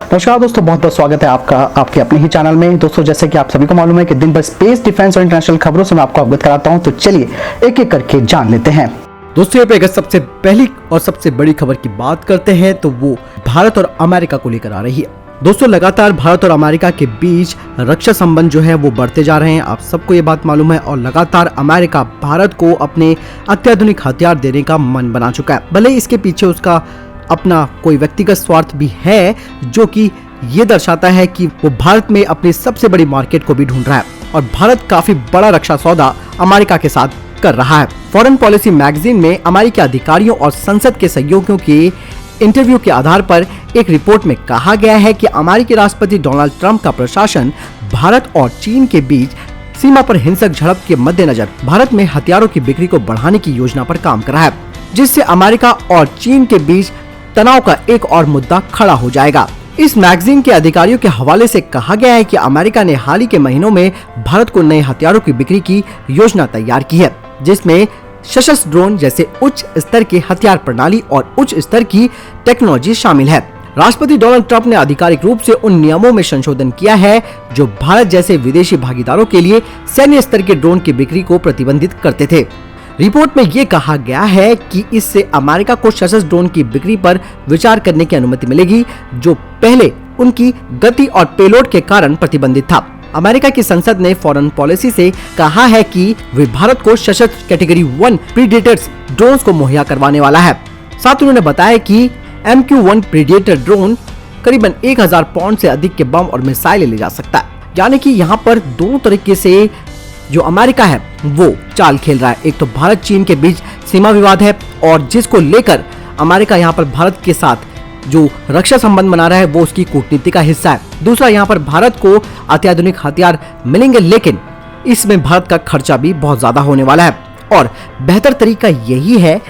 नमस्कार दोस्तों, बहुत बहुत स्वागत है आपका आपके अपने ही चैनल में। दोस्तों, जैसे कि आप सभी को मालूम है कि दिन भर स्पेस, डिफेंस और इंटरनेशनल खबरों से मैं आपको अवगत कराता हूं, तो चलिए एक एक करके जान लेते हैं। दोस्तों, यहाँ पे सबसे पहली और सबसे बड़ी खबर की बात करते हैं तो वो भारत और अमेरिका को लेकर आ रही है। दोस्तों, लगातार भारत और अमेरिका के बीच रक्षा संबंध जो है वो बढ़ते जा रहे हैं। आप सबको ये बात मालूम है और लगातार अमेरिका भारत को अपने अत्याधुनिक हथियार देने का मन बना चुका है। भले इसके पीछे उसका अपना कोई व्यक्तिगत स्वार्थ भी है, जो कि ये दर्शाता है कि वो भारत में अपनी सबसे बड़ी मार्केट को भी ढूंढ रहा है और भारत काफी बड़ा रक्षा सौदा अमेरिका के साथ कर रहा है। फॉरेन पॉलिसी मैगजीन में अमेरिकी अधिकारियों और संसद के सहयोगियों के इंटरव्यू के आधार पर एक रिपोर्ट में कहा गया है कि अमेरिकी राष्ट्रपति डोनाल्ड ट्रंप का प्रशासन भारत और चीन के बीच सीमा पर हिंसक झड़प के मद्देनजर भारत में हथियारों की बिक्री को बढ़ाने की योजना पर काम कर रहा है, जिससे अमेरिका और चीन के बीच तनाव का एक और मुद्दा खड़ा हो जाएगा। इस मैगजीन के अधिकारियों के हवाले से कहा गया है कि अमेरिका ने हाल ही के महीनों में भारत को नए हथियारों की बिक्री की योजना तैयार की है, जिसमें सशस्त्र ड्रोन जैसे उच्च स्तर के हथियार प्रणाली और उच्च स्तर की टेक्नोलॉजी शामिल है। राष्ट्रपति डोनाल्ड ट्रंप ने आधिकारिक रूप से उन नियमों में संशोधन किया है जो भारत जैसे विदेशी भागीदारों के लिए सैन्य स्तर के ड्रोन की बिक्री को प्रतिबंधित करते थे। रिपोर्ट में ये कहा गया है कि इससे अमेरिका को सशस्त्र ड्रोन की बिक्री पर विचार करने की अनुमति मिलेगी, जो पहले उनकी गति और पेलोड के कारण प्रतिबंधित था। अमेरिका की संसद ने फॉरेन पॉलिसी से कहा है कि वे भारत को सशस्त्र कैटेगरी 1 प्रीडेटर्स ड्रोन को मुहैया करवाने वाला है। साथ उन्होंने बताया कि MQ-1 प्रीडेटर ड्रोन करीबन 1000 पाउंड से अधिक के बम और मिसाइलें ले जा सकता है। यानी कि यहाँ पर दोनों तरीके से जो अमेरिका है वो चाल खेल रहा है। एक तो भारत चीन के बीच सीमा विवाद है और जिसको लेकर अमेरिका यहाँ पर भारत के साथ जो रक्षा संबंध बना रहा है वो उसकी कूटनीति का हिस्सा है। दूसरा, यहाँ पर भारत को अत्याधुनिक हथियार मिलेंगे, लेकिन इसमें भारत का खर्चा भी बहुत ज्यादा होने वाला है और बेहतर तरीका यही है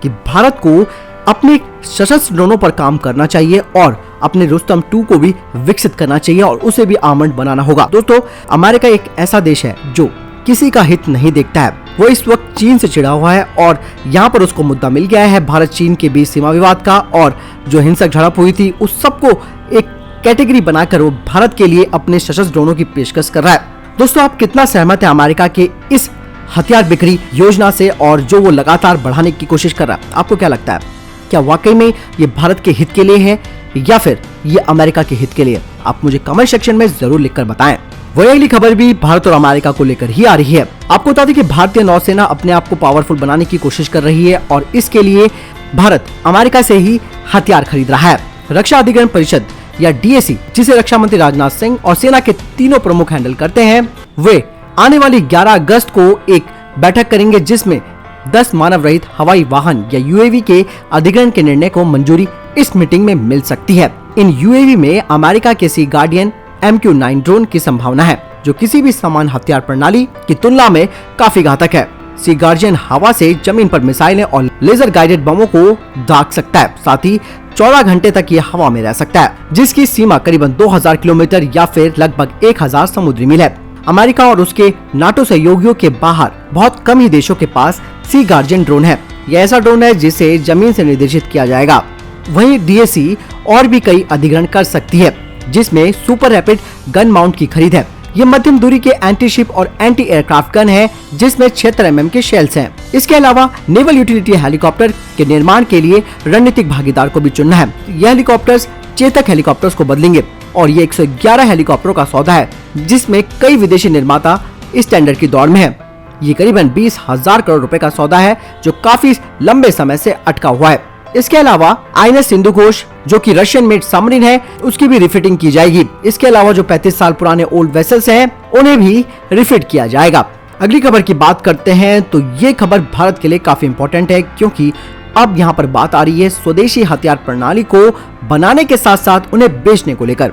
कि भारत को अपने सशस्त्र ड्रोनों पर काम करना चाहिए और अपने रुस्तम 2 को भी विकसित करना चाहिए और उसे भी आर्मर्ड बनाना होगा। दोस्तों, अमेरिका एक ऐसा देश है जो किसी का हित नहीं देखता है। वो इस वक्त चीन से चिढ़ा हुआ है और यहाँ पर उसको मुद्दा मिल गया है भारत चीन के बीच सीमा विवाद का, और जो हिंसक झड़प हुई थी उस सबको एक कैटेगरी बनाकर वो भारत के लिए अपने सशस्त्र ड्रोनों की पेशकश कर रहा है। दोस्तों, आप कितना सहमत है अमेरिका के इस हथियार बिक्री योजना से और जो वो लगातार बढ़ाने की कोशिश कर रहा है? आपको क्या लगता है, क्या वाकई में ये भारत के हित के लिए है या फिर ये अमेरिका के हित के लिए? आप मुझे कमेंट सेक्शन में जरूर लिखकर बताएं। वही अगली खबर भी भारत और अमेरिका को लेकर ही आ रही है। आपको बता दें कि भारतीय नौसेना अपने आप को पावरफुल बनाने की कोशिश कर रही है और इसके लिए भारत अमेरिका से ही हथियार खरीद रहा है। रक्षा अधिग्रहण परिषद या DAC, जिसे रक्षा मंत्री राजनाथ सिंह और सेना के तीनों प्रमुख हैंडल करते हैं, वे आने वाली 11 अगस्त को एक बैठक करेंगे जिसमें 10 मानव रहित हवाई वाहन या UAV के अधिग्रहण के निर्णय को मंजूरी इस मीटिंग में मिल सकती है। इन UAV में अमेरिका के सी गार्डियन MQ-9 ड्रोन की संभावना है, जो किसी भी समान हथियार प्रणाली की तुलना में काफी घातक है। सी गार्डियन हवा से जमीन पर मिसाइलें और लेजर गाइडेड बमों को दाग सकता है, साथ ही 14 घंटे तक ये हवा में रह सकता है, जिसकी सीमा करीबन 2000 किलोमीटर या फिर लगभग 1000 समुद्री मील है। अमेरिका और उसके नाटो सहयोगियों के बाहर बहुत कम ही देशों के पास सी गार्डियन ड्रोन है। यह ऐसा ड्रोन है जिसे जमीन से निर्देशित किया जाएगा। वहीं DAC और भी कई अधिग्रहण कर सकती है, जिसमें सुपर रैपिड गन माउंट की खरीद है। ये मध्यम दूरी के एंटी शिप और एंटी एयरक्राफ्ट गन है, जिसमें 76 mm के शेल्स हैं। इसके अलावा नेवल यूटिलिटी हेलीकॉप्टर के निर्माण के लिए रणनीतिक भागीदार को भी चुनना है। यह हेलीकॉप्टर्स चेतक हेलीकॉप्टर्स को बदलेंगे और ये 111 हेलीकॉप्टरों का सौदा है, जिसमें कई विदेशी निर्माता इस टेंडर की दौड़ में है। ये करीबन 20,000 करोड़ रुपए का सौदा है, जो काफी लंबे समय से अटका हुआ है। इसके अलावा INS सिंधु घोष, जो कि रशियन मेड सबमरीन है, उसकी भी रिफिटिंग की जाएगी। इसके अलावा जो 35 साल पुराने ओल्ड वेसल्स हैं, उन्हें भी रिफिट किया जाएगा। अगली खबर की बात करते हैं तो ये खबर भारत के लिए काफी इंपॉर्टेंट है, क्योंकि अब यहाँ पर बात आ रही है स्वदेशी हथियार प्रणाली को बनाने के साथ साथ उन्हें बेचने को लेकर,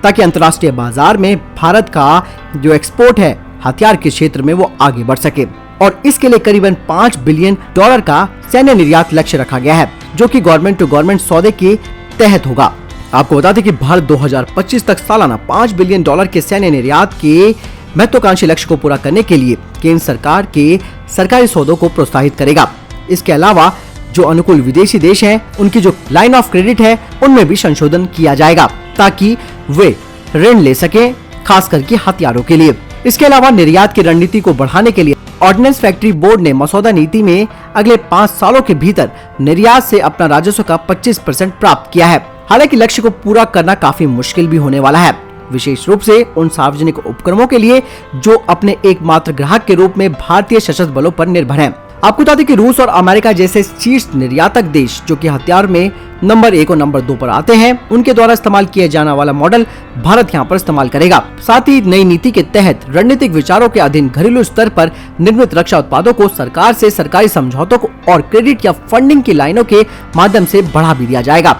ताकि अंतर्राष्ट्रीय बाजार में भारत का जो एक्सपोर्ट है हथियार के क्षेत्र में वो आगे बढ़ सके। और इसके लिए करीबन $5 बिलियन का सैन्य निर्यात लक्ष्य रखा गया है, जो कि गवर्नमेंट टू गवर्नमेंट सौदे के तहत होगा। आपको बता दें कि भारत 2025 तक सालाना $5 बिलियन के सैन्य निर्यात के महत्वाकांक्षी लक्ष्य को पूरा करने के लिए केंद्र सरकार के सरकारी सौदों को प्रोत्साहित करेगा। इसके अलावा जो अनुकूल विदेशी देश हैं, उनकी जो लाइन ऑफ क्रेडिट है उनमें भी संशोधन किया जाएगा, ताकि वे ऋण ले सकें, खास करके हथियारों के लिए। इसके अलावा निर्यात की रणनीति को बढ़ाने के लिए ऑर्डिनेंस फैक्ट्री बोर्ड ने मसौदा नीति में अगले 5 सालों के भीतर निर्यात से अपना राजस्व का 25% प्राप्त किया है। हालांकि लक्ष्य को पूरा करना काफी मुश्किल भी होने वाला है, विशेष रूप से उन सार्वजनिक उपक्रमों के लिए जो अपने एकमात्र ग्राहक के रूप में भारतीय सशस्त्र बलों पर निर्भर हैं। आपको बता दें कि रूस और अमेरिका जैसे शीर्ष निर्यातक देश जो कि हथियार में नंबर 1 और नंबर 2 पर आते हैं, उनके द्वारा इस्तेमाल किया जाने वाला मॉडल भारत यहां पर इस्तेमाल करेगा। साथ ही नई नीति के तहत रणनीतिक विचारों के अधीन घरेलू स्तर पर निर्मित रक्षा उत्पादों को सरकार से सरकारी समझौतों को और क्रेडिट या फंडिंग की लाइनों के माध्यम से बढ़ा भी दिया जाएगा।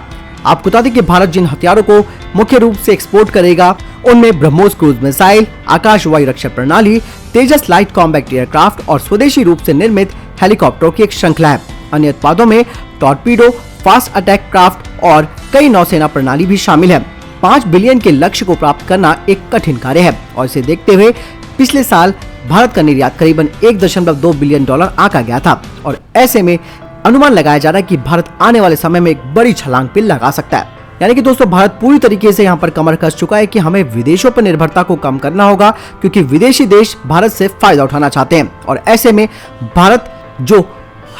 आपको बता दें कि भारत जिन हथियारों को मुख्य रूप से एक्सपोर्ट करेगा उनमें ब्रह्मोस क्रूज मिसाइल, आकाश वायु रक्षा प्रणाली, तेजस लाइट कॉम्बैट एयरक्राफ्ट और स्वदेशी रूप से निर्मित हेलीकॉप्टरों की एक श्रृंखला है। अन्य उत्पादों में टॉर्पीडो, फास्ट अटैक क्राफ्ट और कई नौसेना प्रणाली भी शामिल है। 5 बिलियन के लक्ष्य को प्राप्त करना एक कठिन कार्य है और इसे देखते हुए पिछले साल भारत का निर्यात करीबन $1.2 बिलियन आंका गया था और ऐसे में अनुमान लगाया जा रहा है कि भारत आने वाले समय में एक बड़ी छलांग भी लगा सकता है। यानी कि दोस्तों भारत पूरी तरीके से यहाँ पर कमर कस चुका है कि हमें विदेशों पर निर्भरता को कम करना होगा, क्योंकि विदेशी देश भारत से फायदा उठाना चाहते हैं और ऐसे में भारत जो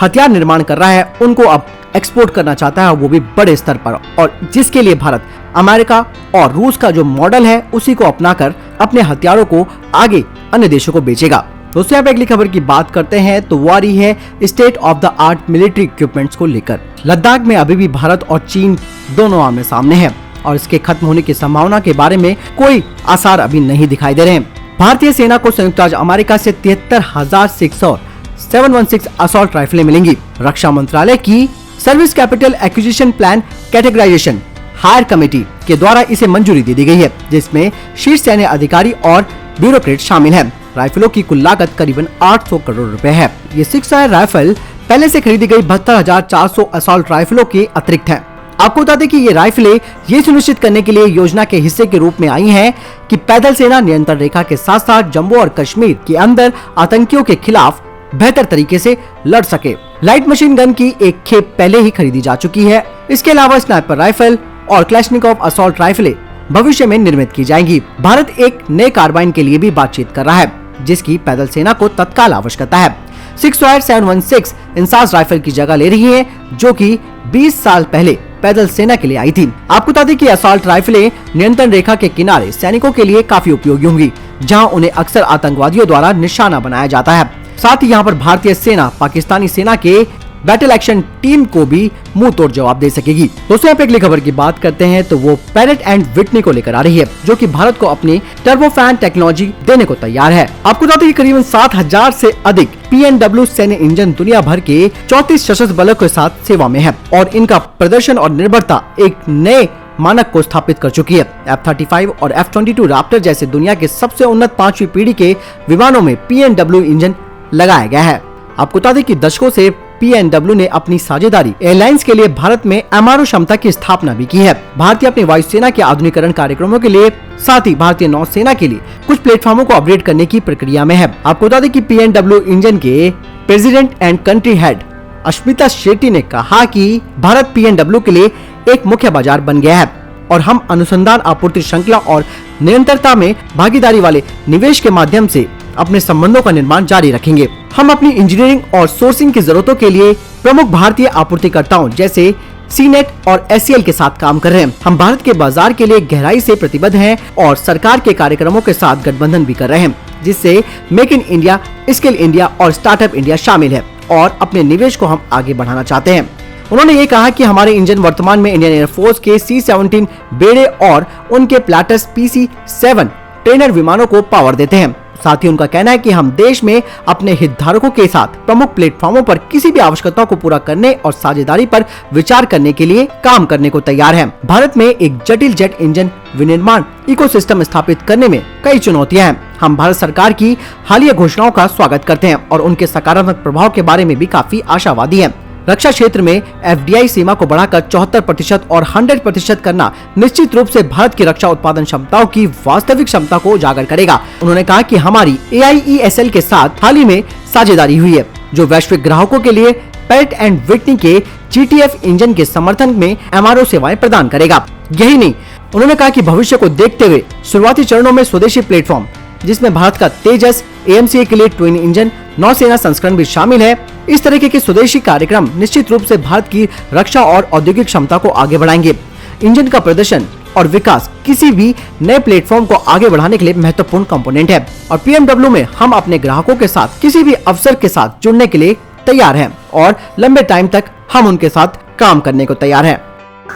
हथियार निर्माण कर रहा है उनको अब एक्सपोर्ट करना चाहता है, वो भी बड़े स्तर पर, और जिसके लिए भारत अमेरिका और रूस का जो मॉडल है उसी को अपनाकर अपने हथियारों को आगे अन्य देशों को बेचेगा। दोस्तों यहाँ पे अगली खबर की बात करते हैं तो वो आ रही है state of the art military equipments को लेकर। लद्दाख में अभी भी भारत और चीन दोनों आमने सामने हैं और इसके खत्म होने की संभावना के बारे में कोई आसार अभी नहीं दिखाई दे रहे हैं। भारतीय सेना को संयुक्त राज्य अमेरिका से 73,600 716 असॉल्ट राइफलें मिलेंगी। रक्षा मंत्रालय की service capital acquisition plan categorisation higher committee के द्वारा इसे मंजूरी दे दी गई है, जिसमें शीर्ष सैन्य अधिकारी और ब्यूरोक्रेट शामिल हैं। राइफलों की कुल लागत करीबन 800 करोड़ रुपए है। ये 6 फायर राइफल पहले से खरीदी गई 72,400 असॉल्ट राइफलों के अतिरिक्त हैं। आपको बता दें कि ये राइफलें ये सुनिश्चित करने के लिए योजना के हिस्से के रूप में आई हैं कि पैदल सेना नियंत्रण रेखा के साथ साथ जम्मू और कश्मीर के अंदर आतंकियों के खिलाफ बेहतर तरीके से लड़ सके। लाइट मशीन गन की एक खेप पहले ही खरीदी जा चुकी है। इसके अलावा स्नाइपर राइफल और क्लैशनिकोव असॉल्ट राइफलें भविष्य में निर्मित की जाएंगी। भारत एक नए कार्बाइन के लिए भी बातचीत कर रहा है, जिसकी पैदल सेना को तत्काल आवश्यकता है। 6 फायर 716 इंसास राइफल की जगह ले रही है, जो कि 20 साल पहले पैदल सेना के लिए आई थी। आपको बता दें कि असॉल्ट राइफलें नियंत्रण रेखा के किनारे सैनिकों के लिए काफी उपयोगी होंगी, जहां उन्हें अक्सर आतंकवादियों द्वारा निशाना बनाया जाता है। साथ ही यहाँ पर भारतीय सेना पाकिस्तानी सेना के बैटल एक्शन टीम को भी मुंह तोड़ जवाब दे सकेगी। दोस्तों यहाँ पे अगली खबर की बात करते हैं तो वो पैरेट एंड विटनी को लेकर आ रही है, जो कि भारत को अपनी टर्बोफैन टेक्नोलॉजी देने को तैयार है। आपको बता दें कि करीबन 7,000 से अधिक PNW सैन्य इंजन दुनिया भर के 34 सशस्त्र बलों के साथ सेवा में है और इनका प्रदर्शन और निर्भरता एक नए मानक को स्थापित कर चुकी है। F-35 और F-22 रैप्टर जैसे दुनिया के सबसे उन्नत 5वीं पीढ़ी के विमानों में PNW इंजन लगाया गया है। आपको बता दें कि दशकों से PNW ने अपनी साझेदारी एयरलाइंस के लिए भारत में MRO क्षमता की स्थापना भी की है। भारतीय अपनी वायुसेना के आधुनिकीकरण कार्यक्रमों के लिए साथ ही भारतीय नौसेना के लिए कुछ प्लेटफॉर्मों को अपग्रेड करने की प्रक्रिया में है। आपको बता दें कि PNW इंजन के president and country head Ashmita Shetty ने कहा कि भारत PNW के लिए एक मुख्य बाजार बन गया है और हम अनुसंधान, आपूर्ति श्रृंखला और निरंतरता में भागीदारी वाले निवेश के माध्यम से अपने संबंधों का निर्माण जारी रखेंगे। हम अपनी इंजीनियरिंग और सोर्सिंग की जरूरतों के लिए प्रमुख भारतीय आपूर्तिकर्ताओं जैसे सीनेट और SCL के साथ काम कर रहे हैं। हम भारत के बाजार के लिए गहराई से प्रतिबद्ध हैं और सरकार के कार्यक्रमों के साथ गठबंधन भी कर रहे हैं, जिससे make in India, skill India और स्टार्टअप इंडिया शामिल है और अपने निवेश को हम आगे बढ़ाना चाहते हैं। उन्होंने ये कहा कि हमारे इंजन वर्तमान में इंडियन एयरफोर्स के C-17 बेड़े और उनके प्लैटस PC-7 ट्रेनर विमानों को पावर देते हैं। साथ ही उनका कहना है कि हम देश में अपने हितधारकों के साथ प्रमुख प्लेटफॉर्मों पर किसी भी आवश्यकताओं को पूरा करने और साझेदारी पर विचार करने के लिए काम करने को तैयार हैं। भारत में एक जटिल जेट इंजन विनिर्माण इकोसिस्टम स्थापित करने में कई चुनौतियां हैं। हम भारत सरकार की हालिया घोषणाओं का स्वागत करते हैं और उनके सकारात्मक प्रभाव के बारे में भी काफी आशावादी हैं। रक्षा क्षेत्र में FDI सीमा को बढ़ाकर 74% और 100% करना निश्चित रूप से भारत की रक्षा उत्पादन क्षमताओं की वास्तविक क्षमता को उजागर करेगा। उन्होंने कहा कि हमारी AIESL के साथ हाल ही में साझेदारी हुई है, जो वैश्विक ग्राहकों के लिए पैट एंड विटनी के GTF इंजन के समर्थन में MRO सेवाएं प्रदान करेगा। यही नहीं, उन्होंने कहा कि भविष्य को देखते हुए शुरुआती चरणों में स्वदेशी प्लेटफॉर्म जिसमें भारत का तेजस AMCA के लिए ट्विन इंजन नौसेना संस्करण भी शामिल है, इस तरीके के स्वदेशी कार्यक्रम निश्चित रूप से भारत की रक्षा और औद्योगिक क्षमता को आगे बढ़ाएंगे। इंजन का प्रदर्शन और विकास किसी भी नए प्लेटफॉर्म को आगे बढ़ाने के लिए महत्वपूर्ण कंपोनेंट है और BMW में हम अपने ग्राहकों के साथ किसी भी अवसर के साथ जुड़ने के लिए तैयार हैं और लंबे टाइम तक हम उनके साथ काम करने को तैयार हैं।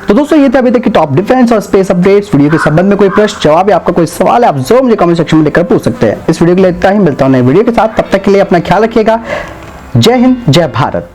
तो दोस्तों ये थे अभी तक की टॉप डिफेंस और स्पेस अपडेट्स। वीडियो के संबंध में कोई प्रश्न जवाब या आपका कोई सवाल है, आप जरूर मुझे कमेंट सेक्शन में लिखकर पूछ सकते हैं। इस वीडियो के लिए इतना ही, मिलता हूं नए वीडियो के साथ, तब तक के लिए अपना ख्याल रखिएगा। जय हिंद, जय भारत।